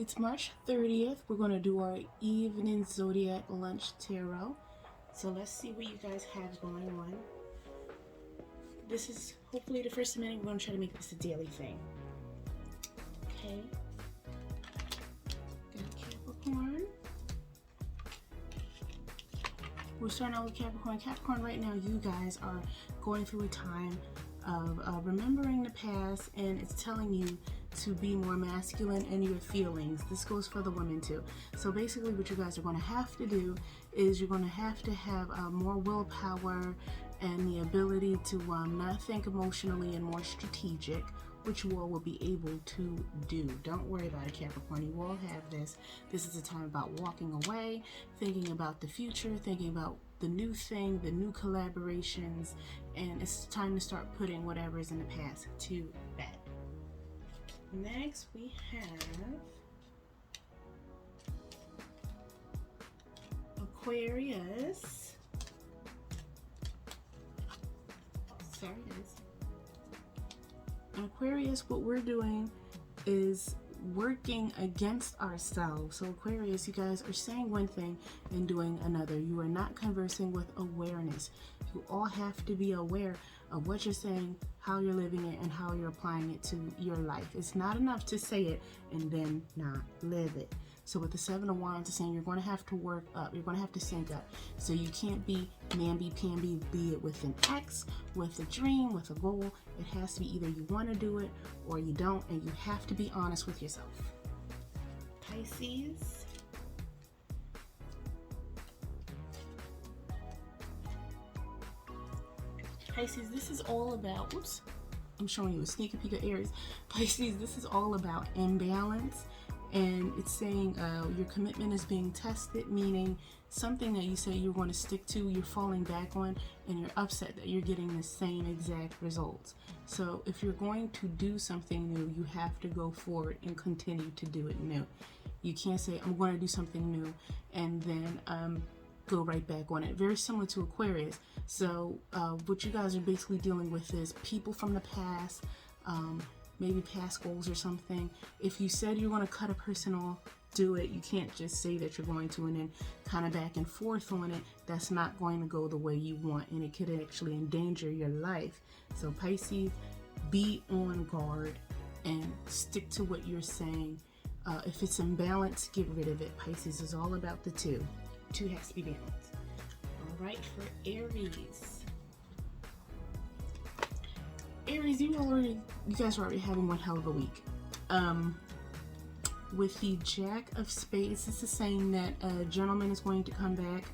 It's March 30th. We're going to do our evening Zodiac lunch tarot. So let's see what you guys have going on. This is hopefully the first minute. We're going to try to make this a daily thing. Okay. Got Capricorn. We're starting out with Capricorn. Capricorn, right now, you guys are going through a time of remembering the past, and it's telling you to be more masculine in your feelings. This goes for the women too. So basically what you guys are going to have to do is you're going to have more willpower and the ability to not think emotionally and more strategic, which you all will be able to do. Don't worry about it, Capricorn. You all have this. This is a time about walking away, thinking about the future, thinking about the new thing, the new collaborations, and it's time to start putting whatever is in the past to bed. Next, we have Aquarius. Sorry, guys. Aquarius, what we're doing is working against ourselves. So Aquarius, you guys are saying one thing and doing another. You are not conversing with awareness. You all have to be aware of what you're saying, how you're living it, and how you're applying it to your life. It's not enough to say it and then not live it. So with the Seven of Wands, it's saying you're going to have to work up. You're going to have to sync up. So you can't be namby-pamby, be it with an ex, with a dream, with a goal. It has to be either you want to do it or you don't, and you have to be honest with yourself. Pisces. Pisces, this is all about, oops, I'm showing you a sneak peek of Aries. Pisces, this is all about imbalance, and it's saying your commitment is being tested, meaning something that you say you're going to stick to, you're falling back on, and you're upset that you're getting the same exact results. So if you're going to do something new, you have to go forward and continue to do it new. You can't say, I'm going to do something new, and then go right back on it. Very similar to Aquarius. So what you guys are basically dealing with is people from the past, maybe past goals or something. If you said you're going to cut a person off, do it. You can't just say that you're going to and then kind of back and forth on it. That's not going to go the way you want, and it could actually endanger your life. So Pisces, be on guard and stick to what you're saying. If it's imbalanced, get rid of it. Pisces is all about the two. Two has to be balanced. All right, for Aries. Aries, you guys are already having one hell of a week. With the Jack of Spades, this is saying that a gentleman is going to come back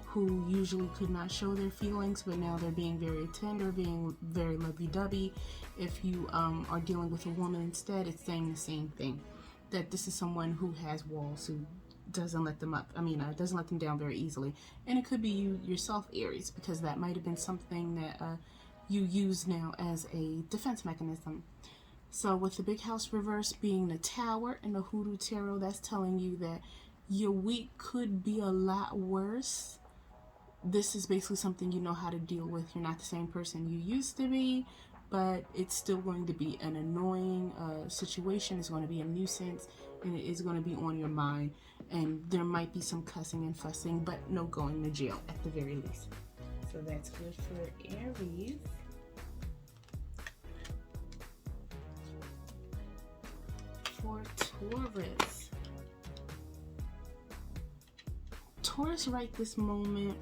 who usually could not show their feelings, but now they're being very tender, being very lovey-dovey. If you are dealing with a woman instead, it's saying the same thing. That this is someone who has walls, who doesn't let them up. Doesn't let them down very easily. And it could be you yourself, Aries, because that might have been something that you use now as a defense mechanism. So with the Big House reverse being the Tower and the Hoodoo Tarot, that's telling you that your week could be a lot worse. This is basically something you know how to deal with. You're not the same person you used to be, but it's still going to be an annoying situation. It's going to be a nuisance, and it is going to be on your mind. And there might be some cussing and fussing, but no going to jail at the very least. So that's good for Aries. For Taurus. Taurus right this moment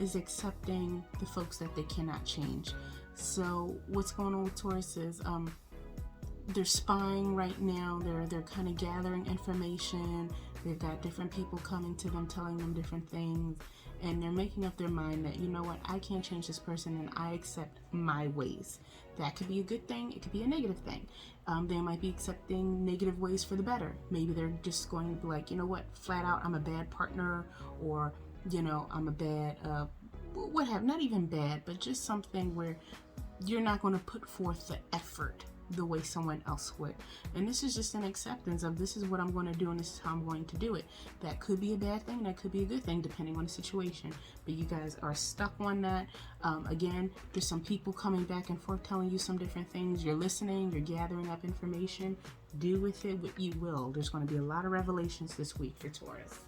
is accepting the folks that they cannot change. So what's going on with Taurus is they're spying right now. They're kind of gathering information. They've got different people coming to them, telling them different things, and they're making up their mind that, you know what, I can't change this person, and I accept my ways. That could be a good thing. It could be a negative thing. They might be accepting negative ways for the better. Maybe they're just going to be like, you know what, flat out, I'm a bad partner, or, you know, I'm a bad, not even bad, but just something where you're not going to put forth the effort the way someone else would. And this is just an acceptance of, this is what I'm going to do and this is how I'm going to do it. That could be a bad thing, that could be a good thing, depending on the situation. But you guys are stuck on that. Again, there's some people coming back and forth telling you some different things. You're listening, you're gathering up information. Do with it what you will. There's going to be a lot of revelations this week for Taurus.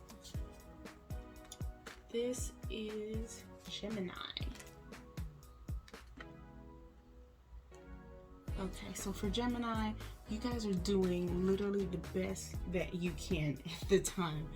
This is Gemini. Okay, so for Gemini, you guys are doing literally the best that you can at the time.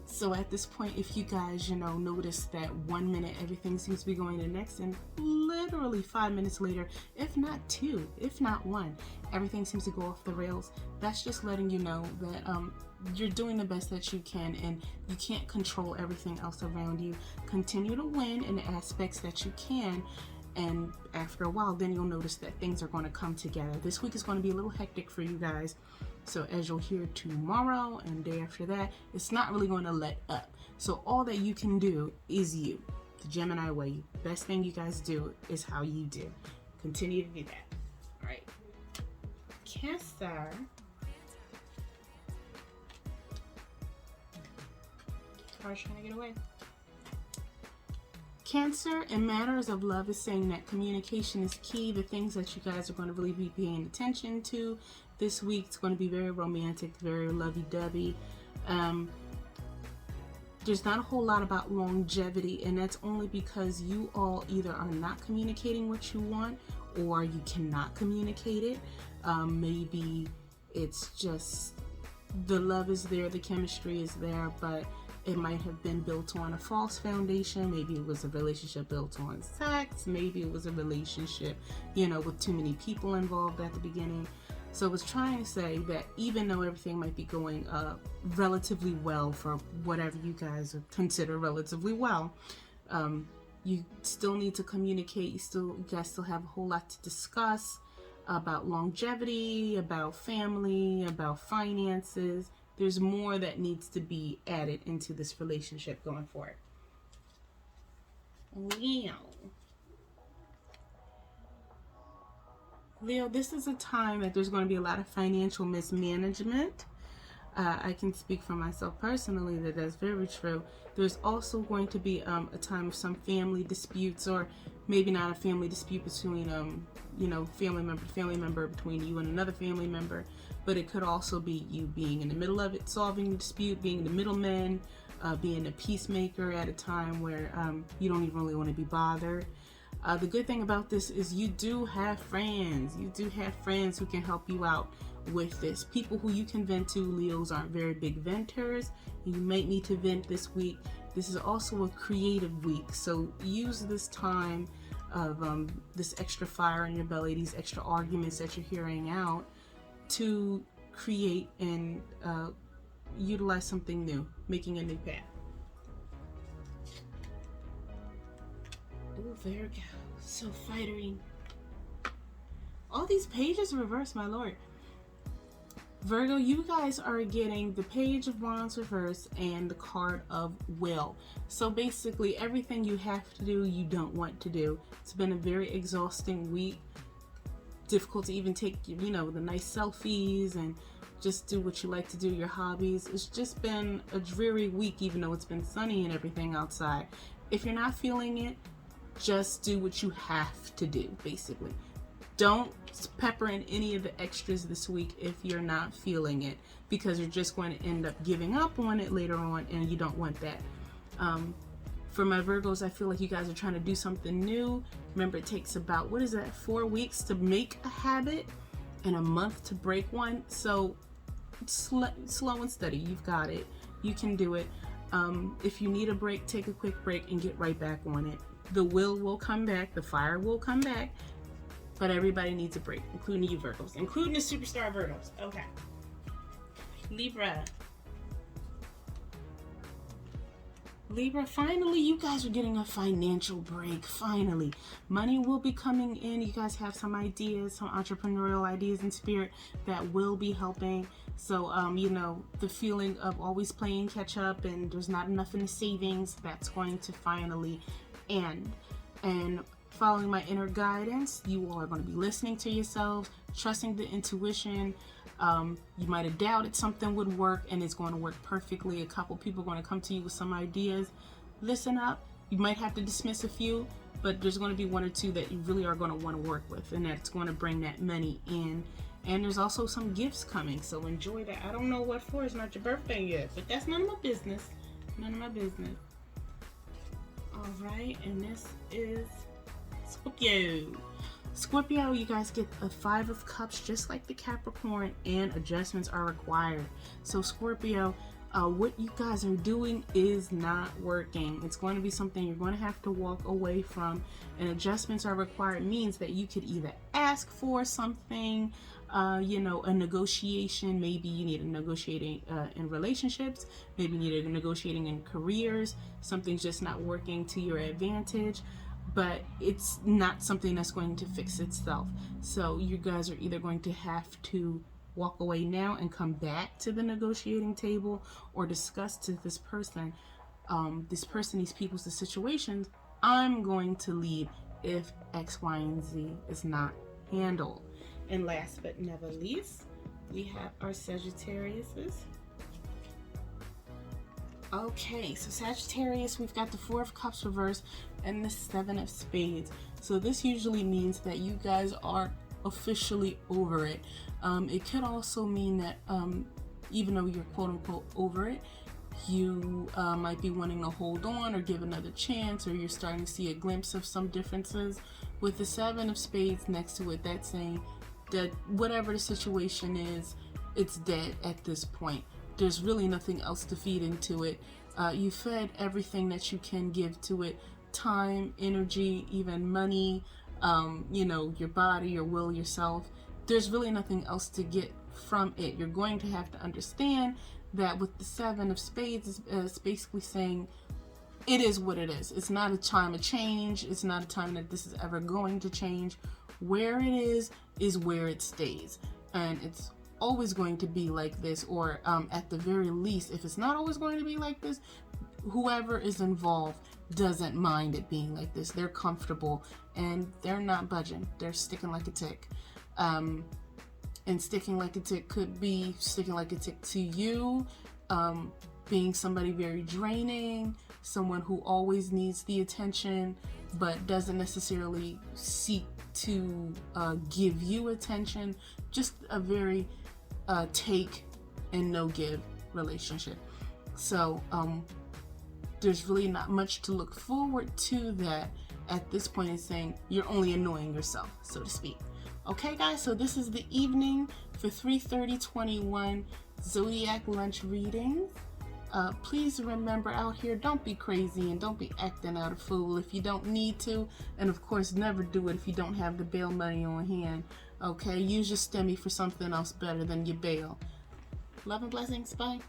So at this point, if you guys, notice that 1 minute everything seems to be going to the next, and literally 5 minutes later, if not 2, if not 1, everything seems to go off the rails, that's just letting you know that you're doing the best that you can, and you can't control everything else around you. Continue to win in the aspects that you can, and after a while, then you'll notice that things are going to come together. This week is going to be a little hectic for you guys. So as you'll hear tomorrow and day after that, it's not really going to let up. So all that you can do is you. The Gemini way. Best thing you guys do is how you do. Continue to do that. All right. Cancer. Car's trying to get away. Cancer, in matters of love, is saying that communication is key. The things that you guys are going to really be paying attention to this week, it's going to be very romantic, very lovey-dovey. There's not a whole lot about longevity, and that's only because you all either are not communicating what you want, or you cannot communicate it. Maybe it's just the love is there, the chemistry is there, but it might have been built on a false foundation. Maybe it was a relationship built on sex. Maybe it was a relationship, with too many people involved at the beginning. So I was trying to say that even though everything might be going relatively well for whatever you guys consider relatively well, you still need to communicate. You guys still have a whole lot to discuss about longevity, about family, about finances. There's more that needs to be added into this relationship going forward. Leo, this is a time that there's going to be a lot of financial mismanagement. I can speak for myself personally that that's very true. There's also going to be a time of some family disputes, or maybe not a family dispute between, family member to family member, between you and another family member, but it could also be you being in the middle of it, solving the dispute, being the middleman, being a peacemaker at a time where you don't even really want to be bothered. The good thing about this is you do have friends. You do have friends who can help you out with this. People who you can vent to. Leos aren't very big venters. You might need to vent this week. This is also a creative week, so use this time of this extra fire in your belly, these extra arguments that you're hearing out, to create and utilize something new, making a new path. Oh, Virgo, so fightery. All these pages reversed, my lord. Virgo, you guys are getting the Page of Wands reversed and the card of Will. So basically, everything you have to do, you don't want to do. It's been a very exhausting week. Difficult to even take, the nice selfies and just do what you like to do, your hobbies. It's just been a dreary week, even though it's been sunny and everything outside. If you're not feeling it, just do what you have to do, basically. Don't pepper in any of the extras this week if you're not feeling it, because you're just going to end up giving up on it later on, and you don't want that. For my Virgos, I feel like you guys are trying to do something new. Remember, it takes about, 4 weeks to make a habit and a month to break one. So slow and steady. You've got it. You can do it. If you need a break, take a quick break and get right back on it. The will come back. The fire will come back. But everybody needs a break, including you Virgos, including the superstar Virgos. Okay. Libra, finally, you guys are getting a financial break. Finally. Money will be coming in. You guys have some ideas, some entrepreneurial ideas in spirit that will be helping. So, the feeling of always playing catch up and there's not enough in the savings, that's going to finally end. And following my inner guidance. You all are going to be listening to yourselves, trusting the intuition. You might have doubted something would work, and it's going to work perfectly. A couple people are going to come to you with some ideas. Listen up. You might have to dismiss a few, but there's going to be one or two that you really are going to want to work with, and that's going to bring that money in. And there's also some gifts coming, so enjoy that. I don't know what for. It's not your birthday yet, but that's none of my business. None of my business. All right, and this is Scorpio. Scorpio, you guys get a 5 of Cups just like the Capricorn, and adjustments are required. So Scorpio, what you guys are doing is not working. It's going to be something you're going to have to walk away from, and adjustments are required means that you could either ask for something, you know, a negotiation. Maybe you need a negotiating in relationships. Maybe you need a negotiating in careers. Something's just not working to your advantage, but it's not something that's going to fix itself. So you guys are either going to have to walk away now and come back to the negotiating table, or discuss to this person, these people's, the situations. I'm going to leave if X, Y, and Z is not handled. And last but never least, we have our Sagittariuses. Okay, so Sagittarius, we've got the 4 of Cups reversed and the 7 of Spades. So this usually means that you guys are officially over it. It could also mean that even though you're quote unquote over it, you might be wanting to hold on or give another chance, or you're starting to see a glimpse of some differences. With the 7 of Spades next to it, that's saying that whatever the situation is, it's dead at this point. There's really nothing else to feed into it. You fed everything that you can give to it: time, energy, even money, you know, your body, your will, yourself. There's really nothing else to get from it. You're going to have to understand that with the 7 of Spades, it's basically saying it is what it is. It's not a time of change. It's not a time that this is ever going to change. Where it is where it stays. And it's always going to be like this, or at the very least, if it's not always going to be like this, whoever is involved doesn't mind it being like this. They're comfortable and they're not budging. They're sticking like a tick. And sticking like a tick could be sticking like a tick to you, being somebody very draining, someone who always needs the attention but doesn't necessarily seek to give you attention. Just a very take and no give relationship. So there's really not much to look forward to that at this point. It's saying you're only annoying yourself, so to speak. Okay guys, so this is the evening for 3/30/21 Zodiac lunch readings. Please remember, out here, don't be crazy and don't be acting out a fool if you don't need to, and of course never do it if you don't have the bail money on hand. Okay, use your STEMI for something else better than your bail. Love and blessings. Bye.